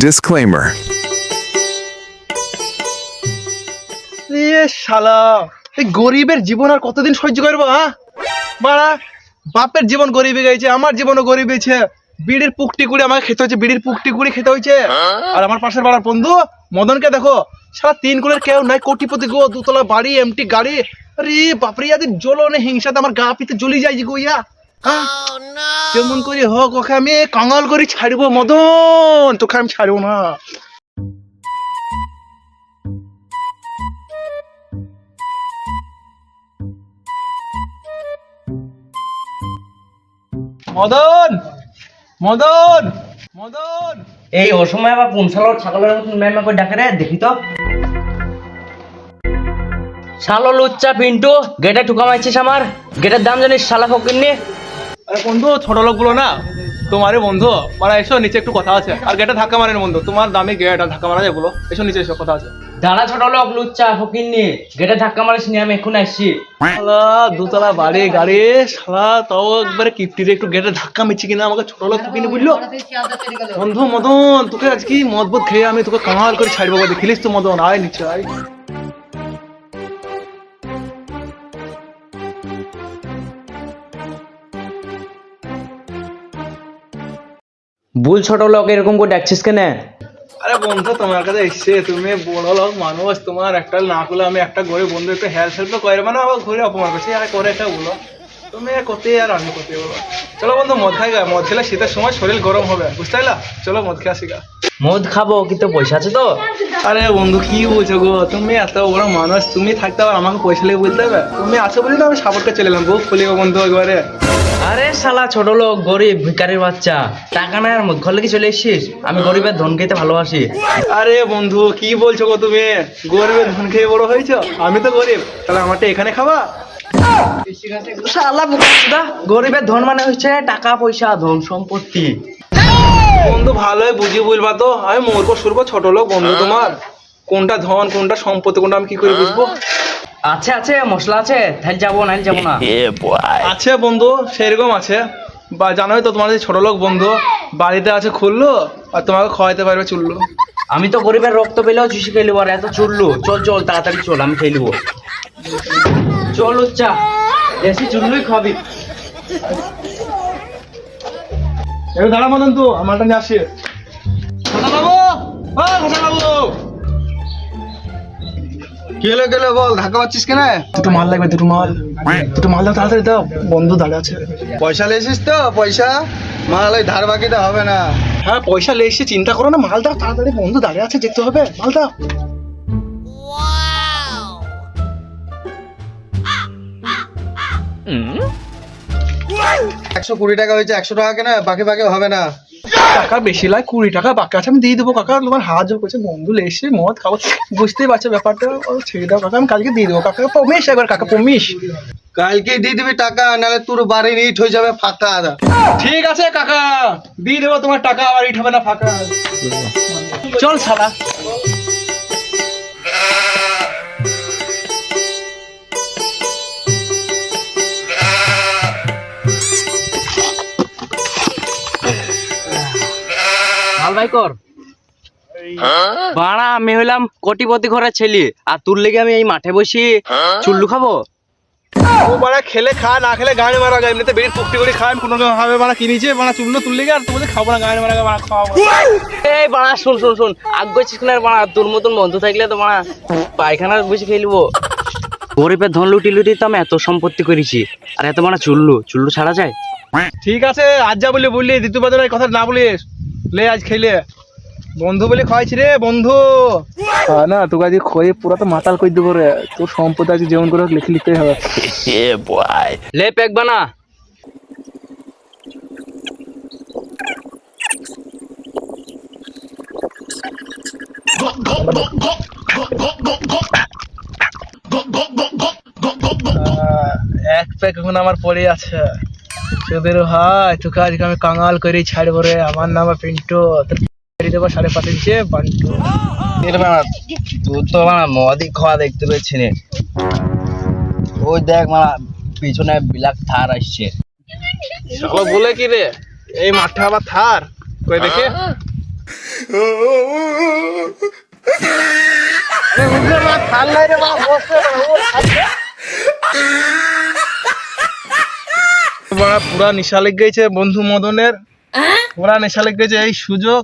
Disclaimer. শালা এই গরিবের জীবন আর কতদিন সহ্য করবো? বাড়া বাপের জীবন গরিবে গেছে, আমার জীবনও গরিব হয়েছে। বিড়ির পুকটি কুড়ি আমাকে খেতে হচ্ছে, বিড়ির পুকটি কুড়ি খেতে হয়েছে। আর আমার পাশের বাড়ার বন্ধু মদনকে দেখো, সারা 3 কুলের কেউ নাই, কোটিপতি গো, 2 তলা বাড়ি, এমটি গাড়ি। আরে বাপরে, ইয়াদের জ্বলনে হিংসাতে আমার গা পিতে জ্বলি যায় যে গো ইয়া। যেমন করি হোক ওকে আমি কাঙাল করে ছাড়বো। মদন, তোকে আমি ছাড়বো না। মদন, মদন, মদন। এই অসময় আবার পুনশালোর ছাগলের মতন ম্যামা করে ডাকে রে, দেখি তো। শালো লুচ্চা পিন্টু, গেটে ঠুকা মারছিস আমার। গেটের দাম জানিস শালা ফকিন্নি? আরে বন্ধু, ছোট লোকগুলো না তোমারে বন্ধু, মানে এসো নিচে একটু কথা আছে। আর গেটে ধাক্কা মারেন বন্ধু, তোমার দামি গেট আর ধাক্কা মারা যায় বলো। এসো নিচে, এসো কথা আছে। দাঁড়া ছোট লোক লুচ্চা ফকিন্নি, গেটে ধাক্কা মারিস নি, আমি এখন আসছি। শালা 2 তলা বাড়ি গাড়ি, শালা তাও একবারে কিপটিরে একটু গেটে ধাক্কা মিচ্ছি কিনা আমাকে ছোট লোক ফকিনি বুঝলো। বন্ধু মদন, তোকে আজকে মদবত খেয়ে আমি তোকে কাঙাল করে ছাড়বো, দেখিলিস তো মদন, আয় নিচে আয়। ভুল ছোট লোক এরকম করে ডাকছিস কেন? আরে বন্ধু, তোমার কাছে এসছে, তুমি বড় লোক মানুষ, তোমার একটা না করলে আমি একটা গরিব বন্ধু একটু হেল্প তো করে, মানে আবার ঘুরে অপমান করছি আর করে একটা বলো। তুমি করতে আর আমি করতে বলো। চলো বন্ধু মদ খাই গা, মদ খেলে শীতের সময় শরীর গরম হবে, বুঝতে পারলা? চলো মদ খেয়ে আসি গা। মদ খাবো কিন্তু পয়সা আছে তো? আরে বন্ধু কি বলছো গো, তুমি এত বড় মানুষ, তুমি থাকতে আবার আমাকে পয়সা লেগে বলতে হবে? তুমি আছো বলি তো আমি সাপোর্টকে চলে এলাম, বুক খুলি বন্ধু একবারে। আরে শালা ছোট লোক, গরিব ভিখারির বাচ্চা, টাকা নাই আর মদ ঘরে কি চলে এসছিস? আমি গরিবের ধন খেতে ভালোবাসি। আরে বন্ধু কি বলছো গো, তুমি গরিবের ধন খেয়ে বড় হয়েছো, আমি তো গরিব, তাহলে আমারটা এখানে খাবা? শালা বোকা, গরিবের ধন মানে হচ্ছে টাকা পয়সা, ধন সম্পত্তি। বন্ধু ভালোই বুঝিয়ে বলবা তো, আমি মূর্খ সুর্খ ছোট লোক বন্ধু, তোমার কোনটা ধন কোনটা সম্পত্তি কোনটা আমি কি করে বুঝবো? আছে আছে মশলা আছে, তাহলে যাবো না যাবো না। আছে বন্ধু, সেরকম আছে। বা জানোই তো তোমার ছোট লোক বন্ধু, বাড়িতে আছে খুললো আর তোমাকে খাওয়াইতে পারবে চুল্লু। আমি তো গরিবের রক্ত পেলেও চুষি খেয়ে নেবো, আর এত চুল্লু। চল চল তাড়াতাড়ি চল, আমি খেয়ে নেবো। চল উচ্চা, দেশি চুল্লুই খাবি। এবার দাঁড়া মদন, তো আমারটা নিয়ে আসি। ঘোষা বাবু, ও ঘোষা বাবু। গেলে গেলে বল, ধাক্কা পাচ্ছিস কেন? দুটো মাল লাগবে, দুটো মাল দাও তাড়াতাড়ি দাও, বন্ধু দাঁড়িয়ে আছে। পয়সা লেছিস তো? পয়সা মাল ওই ধার বাকিটা হবে না। হ্যাঁ পয়সা লেসে, চিন্তা করো না, মাল দাও তাড়াতাড়ি, বন্ধু দাঁড়িয়ে আছে, যেতে হবে, মাল দাও। 120 টাকা হয়েছে, 100 টাকা কেন, বাকি বাকি হবে না। টাকা বেশি লাগে, 20 টাকা বাকি আছে, আমি দিয়ে দেবো কাকা। তোমার হাত জোর করছে, বন্ধু লেসে মদ খাবো, বুঝতেই পারছো ব্যাপারটা, ছেড়ে দাও কাকা, আমি কালকে দিয়ে দেবো কাকা, প্রমিস একবার কাকা, প্রমিস। কালকে দিয়ে দিবি টাকা, নাহলে তোর বাড়ি ইট হয়ে যাবে ফাঁকা। ঠিক আছে কাকা, দিয়ে দেবো তোমার টাকা, আবার ইট হবে না ফাঁকা। চল শালা। ভাল ভাই কর বাড়া, আমি হইলাম কোটিপতি ঘরের ছেলে, আর তোর লেগে আমি এই মাঠে বসি চুল্লু খাবো? ও বাড়া খেলে খা, না খেলে গাড়ি মারা যায়, এমনিতে বেরিয়ে পুকটি করে খায় কোনো ভাবে বাড়া কিনেছে, বাড়া চুল্লো তুললে আর তোমাকে খাবো না, গাড়ি মারা বাড়া খাওয়াবো। এই বাড়া শুন শুন শুন, আগ গেছিস না বাড়া, তোর মতন বন্ধু থাকলে তো বাড়া পায়খানা বসে খেলবো। গরিবের ধন লুটি লুটি তো আমি এত সম্পত্তি করেছি, আর এত বাড়া চুল্লু চুল্লু ছাড়া যায়? ঠিক আছে, আজ যা বললি দ্বিতীয় বাজার এই কথা না বলিস, লে আজ খেলে বন্ধু বলে খাওয়াইছি রে বন্ধু। না তোকে আজ খয়ে পুরো তো মাতাল করে দেবো রে, তোর সম্পদ আজ যেমন করে লিখে লিখতেই হবে। লে পেক বানা। এক প্যাক এখন আমার পড়ে আছে, তোদের ভাই তোকে আজকে আমি কাঙাল করে ছাড়বো রে। আমার নাম পিন্টু, তোর দেবো 5.5 ইঞ্চি বান্টু। তুই তো মানে মদই খাওয়া দেখতে পেয়েছি নে। ওই দেখ মানে পিছনে ব্ল্যাক থার আসছে। বলে কি রে, এই মাঠে আবার থার কই দেখে? বাড়া পুরা নেশা লেগে গেছে বন্ধু মদনের, পুরা নেশা লেগে গেছে। এই সুযোগ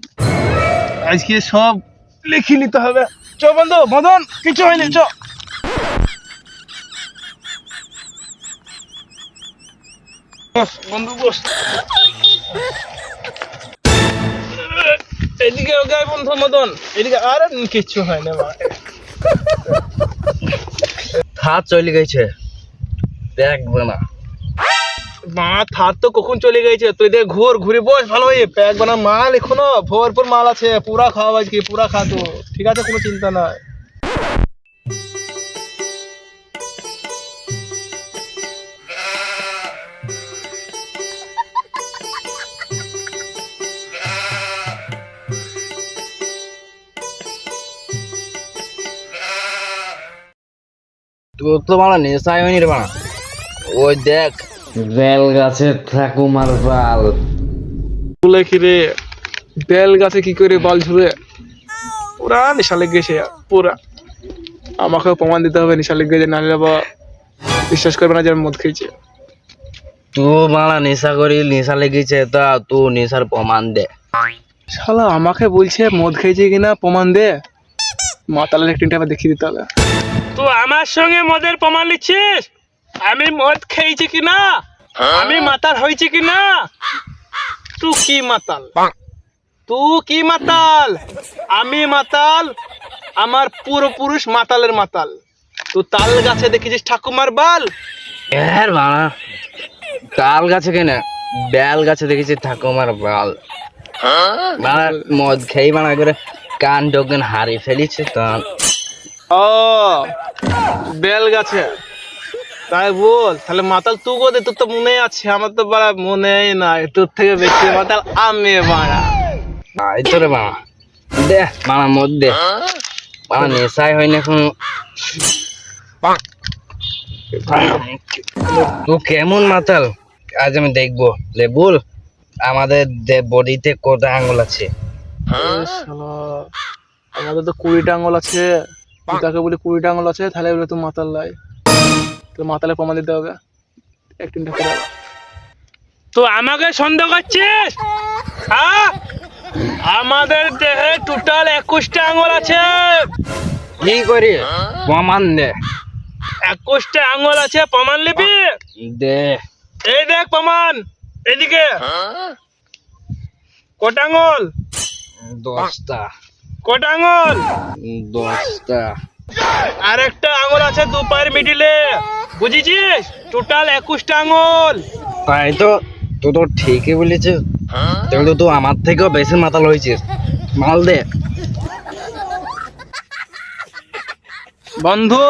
আজকে সব লিখে নিতে হবে। চ বন্ধু মদন, কিছু হয়নি, চ। বস বন্ধু বস। এদিকে গায়ে বন্ধু মদন, এদিকে। আর কিচ্ছু হয় না ভাই। হাত চলে গেছে, দেখবে না। মা থার তো কখন চলে গেছে, তুই দেখ ঘুরে বস ভালো হয়ে। প্যাক বানা মাল এখনো ভরপুর মাল আছে, পুরা খাওয়া আজকে, পুরা খা তো, ঠিক আছে, কোনো চিন্তা নাই। তোর তো বাড়া নেশাই হয়নি রে বাড়া। ওই দেখ বেল গাছে ঠাকুমার বাল। বলে কি রে, বেল গাছে কি করে বাল ঝুলে? পুরা নেশা লেগে গেছে পুরা। আমাকেও প্রমাণ দিতে হবে নেশা লেগে গেছে, নাহলে বাবা বিশ্বাস করবে না যে আমি মদ খেয়েছি। তো বাড়া নেশা করি, নেশা লেগেছে, তা তুই নেশার প্রমাণ দে। শালা আমাকে বলছে মদ খেয়েছি কিনা প্রমাণ দে। মাতালের একটিনটা আবার দেখিয়ে দিতে হবে। তো আমার সঙ্গে মদের প্রমাণ নিচ্ছিস? আমি মদ খেয়েছি কিনা, আমি মাতাল হয়েছি কিনা? তুই কি মাতাল? তুই কি মাতাল? আমি মাতাল, আমার পূর্বপুরুষ মাতালের মাতাল। তুই তাল গাছে দেখেছিস ঠাকুমার বাল? এর বাড়া তাল গাছে কেনা, বেল গাছে দেখেছি ঠাকুমার বাল। বাড়া মদ খেয়ে বাড়া করে কান ডোকেন হারিয়ে ফেলিছে তার। ও বেল গাছে, তাই বল। তাহলে মাতাল তুই গো দে, তোর তো মনে আছে, আমার তো বাড়া মনেই নাই। তোর থেকে বেশি মাতাল আমি বাড়া। এই তো রে বাড়া, দে বাড়া মদ দে। বাড়া নেশাই হয়নি এখন। তো কেমন মাতাল আজ আমি দেখবো। লে বল, আমাদের বডিতে কটা আঙ্গুল আছে? শালা, আমাদের তো 20টা আঙুল আছে। তুই তাকে বলি 20টা আঙুল আছে, তাহলে বলে তুই মাতাল লাই। তো মাতালে প্রমাণ দিতে হবে একটিনটা করে। তো আমাকে সন্দেহ করছিস? হ্যাঁ, আমাদের দেহে টোটাল 21টা আঙুল আছে। কি করি প্রমাণ দে। 21টা আঙুল আছে, প্রমাণ নিবি? দে এই দেখ প্রমাণ, এদিকে। কটা আঙুল? 10টা। কটা আঙুল? 10টা। আর একটা আঙুল আছে দু পায়ের মিডিলে, বুঝেছিস? টোটাল 21টা আঙুল। তাই তো, তুই তো ঠিকই বলেছিস। কিন্তু তুই আমার থেকেও বেশি মাতাল হয়েছিস। মাল দে বন্ধু,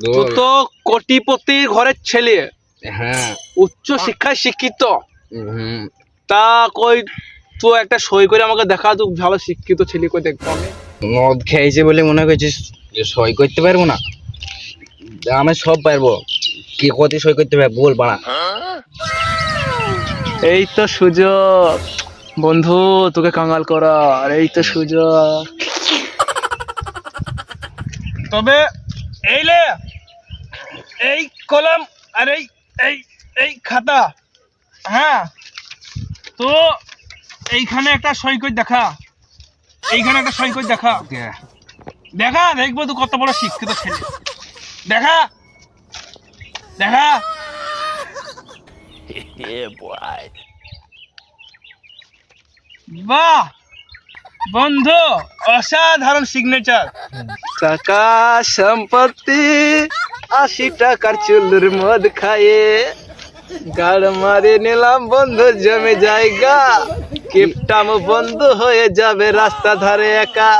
তুই তো কোটিপতি ঘরের ছেলে, হ্যাঁ। উচ্চ শিক্ষায় শিক্ষিত। হুম। তা কই তুই একটা সই করে আমাকে দেখা, তুই ভালো শিক্ষিত ছেলে, কই দেখবো আমি। মদ খেয়েছে বলে মনে করছিস যে সই করতে পারবো না? আমি সব পারবো। কি কতি সই করতে পারবো বল বাড়া। এই তো সুযোগ বন্ধু, তোকে কাঙাল করার, এই তো সুযোগ। তবে এই লে, এই কলম আর এই এই এই খাতা। হ্যাঁ, তো এইখানে একটা সই করে দেখা, এইখানে একটা সই করে দেখা। দেখা, দেখবো তুই কত বড় শিক্ষিত ছেলে। দেখা দেখা। বাহ বন্ধু, অসাধারণ সিগনেচার। টাকা সম্পত্তি 80 টাকার চুল্লুর মদ খায়ে গাড় মারে নিলাম বন্ধু জমে জায়গা। কিপটাম বন্ধু হয়ে যাবে রাস্তা ধারে একা,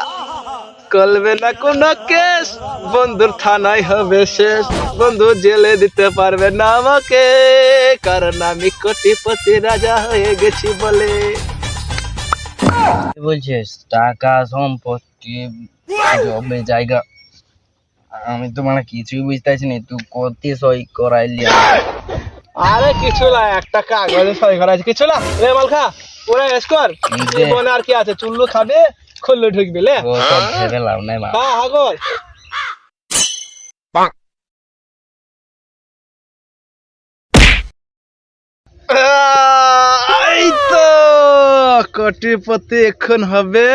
করবে না কোনো কেস, বন্ধুর থানায় হবে শেষ। বন্ধু জেলে দিতে পারবে না আমাকে, কারণ আমি কোটিপতি রাজা হয়ে গেছি বলে। কি বলছিস? টাকা সম্পত্তি জমি জায়গা, আমি তো মানে কিছুই বুঝতে পারছি না। তুই কতি সই করাইলি? আরে কিছু না, একটা কাগজে সই করা আছে, কিছু না। লে মালখা ওরা এস কর, জীবনে আর কি আছে, চুল্লু খাবে খুললে ঢুকবে। লে ও সব ছেড়ে লাভ নাই মা। হ্যাঁ হ্যাঁ কর। এই তো কোটিপতি এখন হবে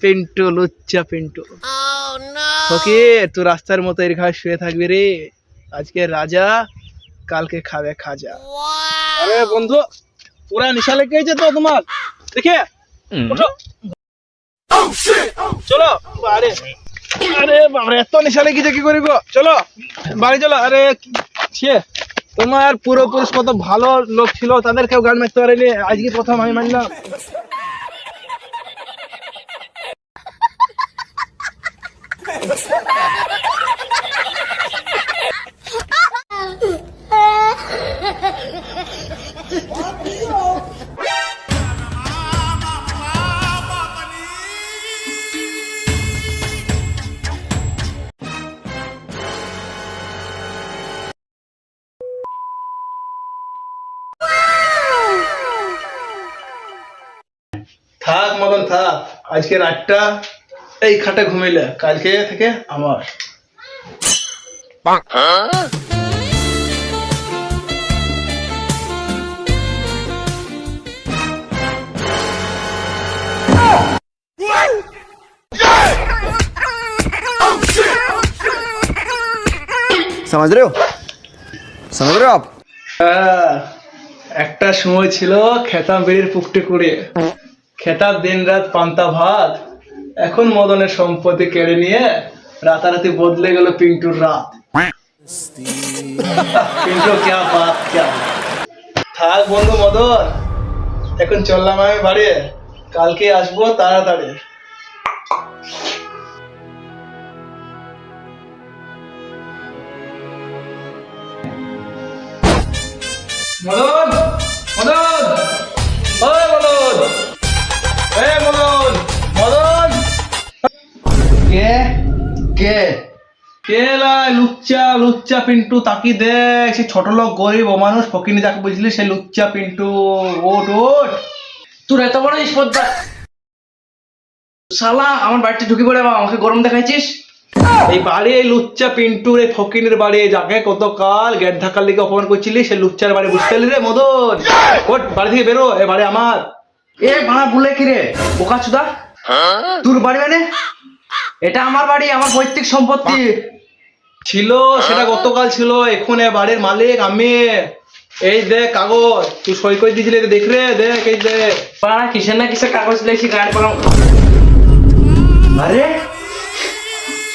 পিন্টু, লুচ্চা পিন্টু। ফকির তুই রাস্তার মতো এর ঘাস শুয়ে থাকবি রে, আজকে রাজা কালকে খাবে খাজা। আরে বন্ধু পুরা নিশা লেগে গেছে তো তোমার, দেখে ওঠো। চলো আরে আরে বাবারে এত নেশা লেগেছে কি করিব, চলো বাড়ি চলো। আরে ছে তোমার পুরোপুরি কত ভালো লোক ছিল, তাদের কেউ গান মারতে পারেনি, আজকে প্রথম আমি মানলাম। থাক মদন থাক, আজকে রাতটা এই খাটে ঘুমিলে, কালকে থেকে আমার। समझ रहे हो आप? একটা সময় ছিল খেতাম বিড়ির পুকটি কুড়িয়ে, খেতাম দিন রাত পান্তা ভাত, এখন মদনের সম্পত্তি কেড়ে নিয়ে রাতারাতি বদলে গেল পিন্টুর রাত। পিন্টু ক্যা বাত ক্যা। থাক বন্ধু মদন, এখন চললাম আমি বাড়ি, কালকে আসবো তাড়াতাড়ি। মদন মদন ওই মদন, এই মদন মদন। কে কে কে লাই? লুচ্চা লুচ্চা পিন্টু, তাকি দেখ, সে ছোট লোক গরিব মানুষ ফকিনি যাকে বুঝলি, সেই লুচ্চা পিন্টু। ওট ওট। তোর এত বড় স্পর্ধা, শালা আমার বাড়িতে ঢুকে পড়ে আমাকে গরম দেখাইছিস। এই বাড়ি এই লুচ্চা পিন্টুর, এই ফকিনের বাড়ি, যাকে কতকাল গেট ধাক্কার লিগে অপমান করছিলি, সেই লুচ্চার বাড়ি, বুঝতে পারলি রে মদন? ওট বাড়ি থেকে বেরো, এ বাড়ি আমার। এ ভাড়া ভুলে কি রে বোকা চুদা, তোর বাড়ি মানে? এটা আমার বাড়ি, আমার পৈতৃক সম্পত্তি ছিল, সেটা গতকাল ছিল, এখন এ বাড়ির মালিক আমি। এই দেখ কাগজ, তুই সই করে দিয়েছিলি, দেখ রে, দেখ এই দেখ। পাড়া কিসের না কিসের কাগজ লেখছি গাড়ি পালাম। আরে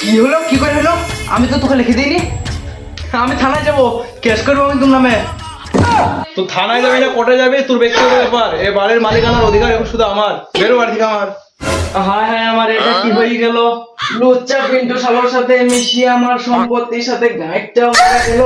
কি হলো, কি করে হলো? আমি তো তোকে লিখে দিইনি, আমি থানায় যাবো, কেস করবো আমি তোর নামে। তুই থানায় যাবি না কোর্টে যাবি, তোর ব্যক্তিগত ব্যাপার, এ বাড়ির মালিকানার অধিকার এখন শুধু আমার। বেরো বাড়ি থেকে আমার। হায় হায়, আমার এটা কি হয়ে গেল? লুচ্চা পিন্টু শালোর সাথে মিশিয়ে আমার সম্পত্তির সাথে গাইডটাও গেল।